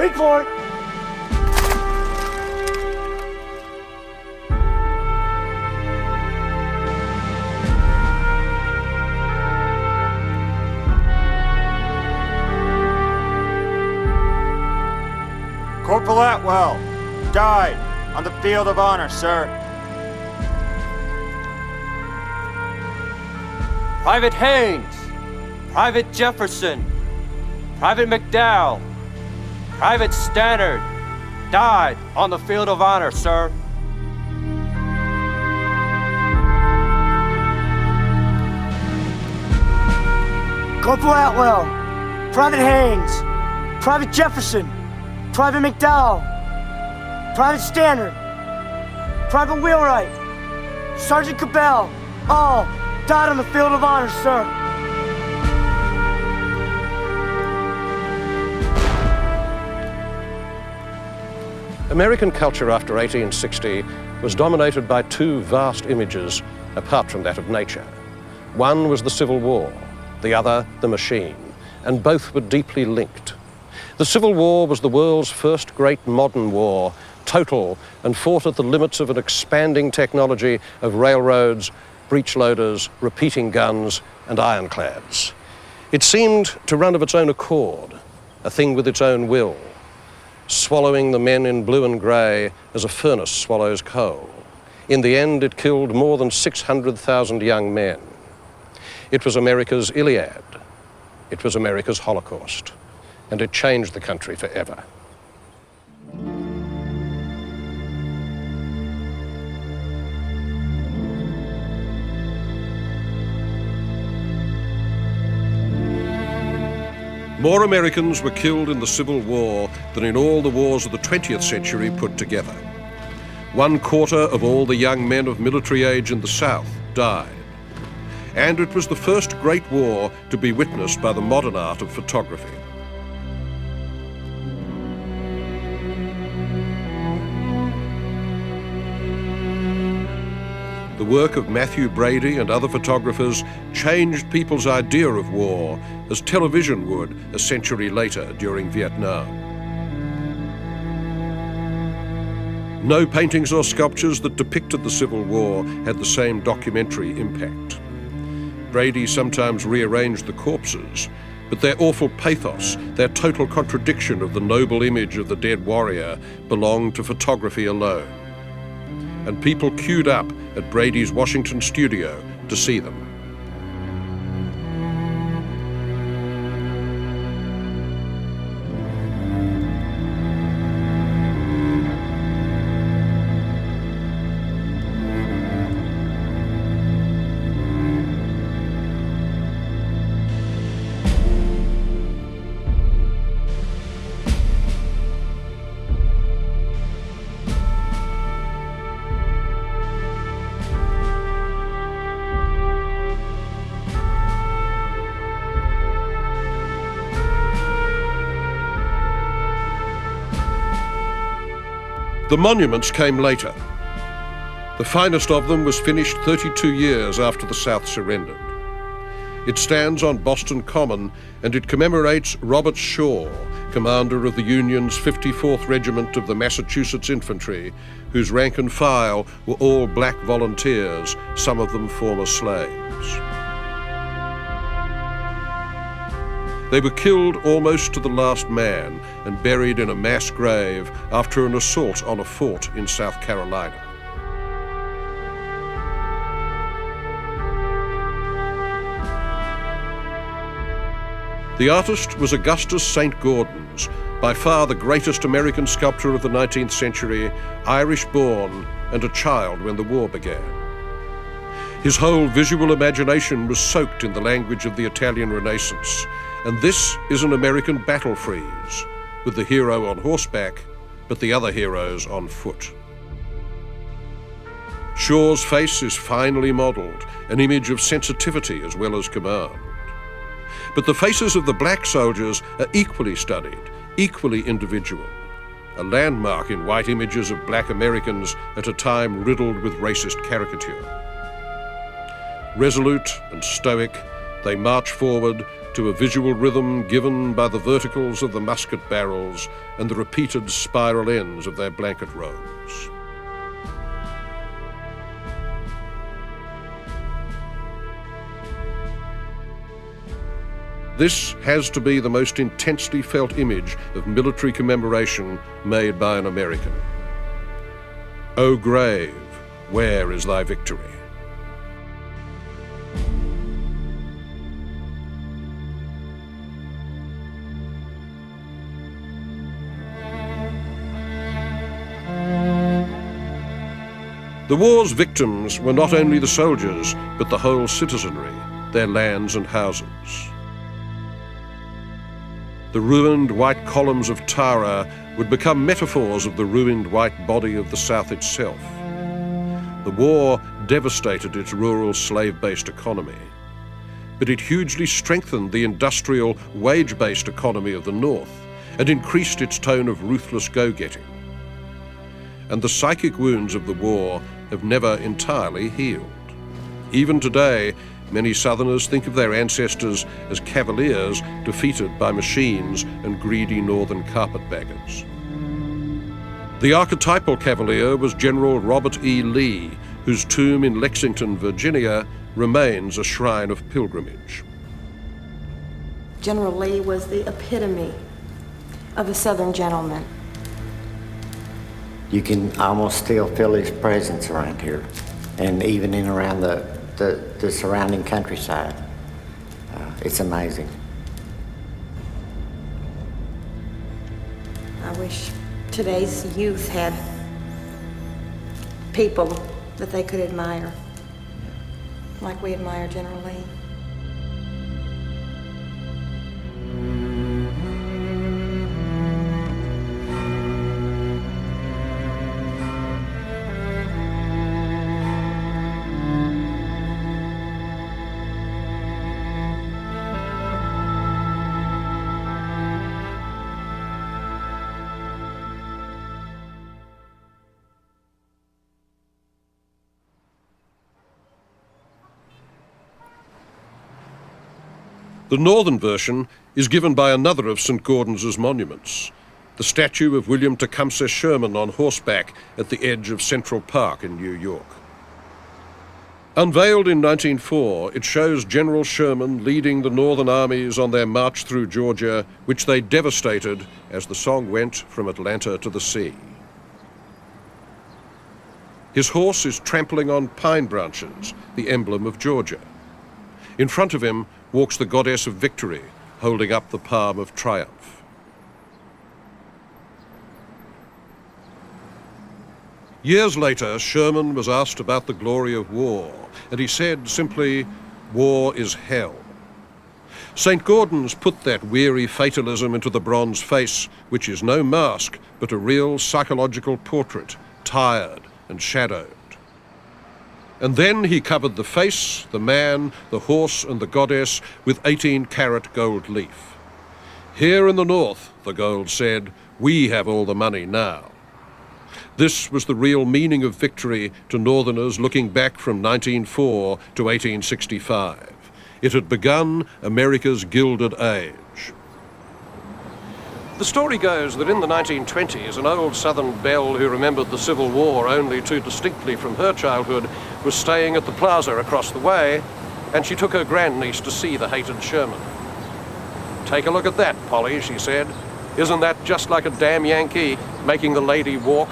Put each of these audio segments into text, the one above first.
Wait for it. Corporal Atwell died on the field of honor, sir. Private Haynes, Private Jefferson, Private McDowell, Private Stannard died on the field of honor, sir. Corporal Atwell, Private Haynes, Private Jefferson, Private McDowell, Private Stannard, Private Wheelwright, Sergeant Cabell, all died on the field of honor, sir. American culture after 1860 was dominated by two vast images apart from that of nature. One was the Civil War, the other the machine, and both were deeply linked. The Civil War was the world's first great modern war, total and fought at the limits of an expanding technology of railroads, breech loaders, repeating guns, and ironclads. It seemed to run of its own accord, a thing with its own will, swallowing the men in blue and grey as a furnace swallows coal. In the end, it killed more than 600,000 young men. It was America's Iliad. It was America's Holocaust. And it changed the country forever. More Americans were killed in the Civil War than in all the wars of the 20th century put together. 1/4 of all the young men of military age in the South died. And it was the first great war to be witnessed by the modern art of photography. The work of Matthew Brady and other photographers changed people's idea of war, as television would a century later during Vietnam. No paintings or sculptures that depicted the Civil War had the same documentary impact. Brady sometimes rearranged the corpses, but their awful pathos, their total contradiction of the noble image of the dead warrior, belonged to photography alone. And people queued up at Brady's Washington studio to see them. The monuments came later. The finest of them was finished 32 years after the South surrendered. It stands on Boston Common, and it commemorates Robert Shaw, commander of the Union's 54th Regiment of the Massachusetts Infantry, whose rank and file were all black volunteers, some of them former slaves. They were killed almost to the last man and buried in a mass grave after an assault on a fort in South Carolina. The artist was Augustus-Saint-Gaudens, by far the greatest American sculptor of the 19th century, Irish-born and a child when the war began. His whole visual imagination was soaked in the language of the Italian Renaissance, and this is an American battle frieze, with the hero on horseback, but the other heroes on foot. Shaw's face is finely modelled, an image of sensitivity as well as command. But the faces of the black soldiers are equally studied, equally individual, a landmark in white images of black Americans at a time riddled with racist caricature. Resolute and stoic, they march forward, to a visual rhythm given by the verticals of the musket barrels and the repeated spiral ends of their blanket robes. This has to be the most intensely felt image of military commemoration made by an American. O grave, where is thy victory? The war's victims were not only the soldiers, but the whole citizenry, their lands and houses. The ruined white columns of Tara would become metaphors of the ruined white body of the South itself. The war devastated its rural slave-based economy, but it hugely strengthened the industrial, wage-based economy of the North and increased its tone of ruthless go-getting. And the psychic wounds of the war have never entirely healed. Even today, many Southerners think of their ancestors as cavaliers defeated by machines and greedy northern carpetbaggers. The archetypal cavalier was General Robert E. Lee, whose tomb in Lexington, Virginia, remains a shrine of pilgrimage. General Lee was the epitome of a Southern gentleman. You can almost still feel his presence around here, and even in around the surrounding countryside. It's amazing. I wish today's youth had people that they could admire, like we admire General Lee. The northern version is given by another of St. Gaudens' monuments, the statue of William Tecumseh Sherman on horseback at the edge of Central Park in New York. Unveiled in 1904, it shows General Sherman leading the northern armies on their march through Georgia, which they devastated, as the song went, from Atlanta to the sea. His horse is trampling on pine branches, the emblem of Georgia. In front of him walks the goddess of victory, holding up the palm of triumph. Years later, Sherman was asked about the glory of war, and he said simply, "War is hell." St. Gaudens put that weary fatalism into the bronze face, which is no mask, but a real psychological portrait, tired and shadowed. And then he covered the face, the man, the horse, and the goddess with 18-karat gold leaf. "Here in the north," the gold said, "we have all the money now." This was the real meaning of victory to northerners looking back from 1904 to 1865. It had begun America's Gilded Age. The story goes that in the 1920s, an old Southern belle who remembered the Civil War only too distinctly from her childhood was staying at the plaza across the way, and she took her grandniece to see the hated Sherman. "Take a look at that, Polly," she said. "Isn't that just like a damn Yankee making the lady walk?"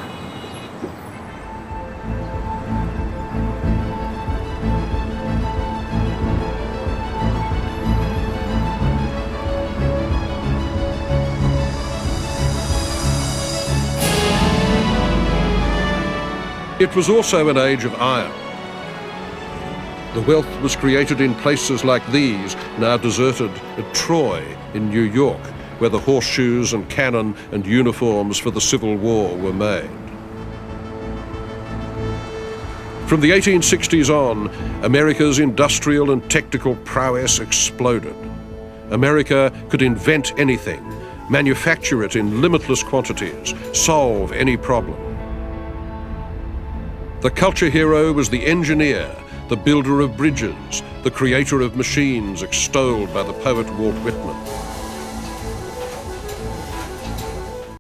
It was also an age of iron. The wealth was created in places like these, now deserted, at Troy in New York, where the horseshoes and cannon and uniforms for the Civil War were made. From the 1860s on, America's industrial and technical prowess exploded. America could invent anything, manufacture it in limitless quantities, solve any problem. The culture hero was the engineer, the builder of bridges, the creator of machines extolled by the poet Walt Whitman.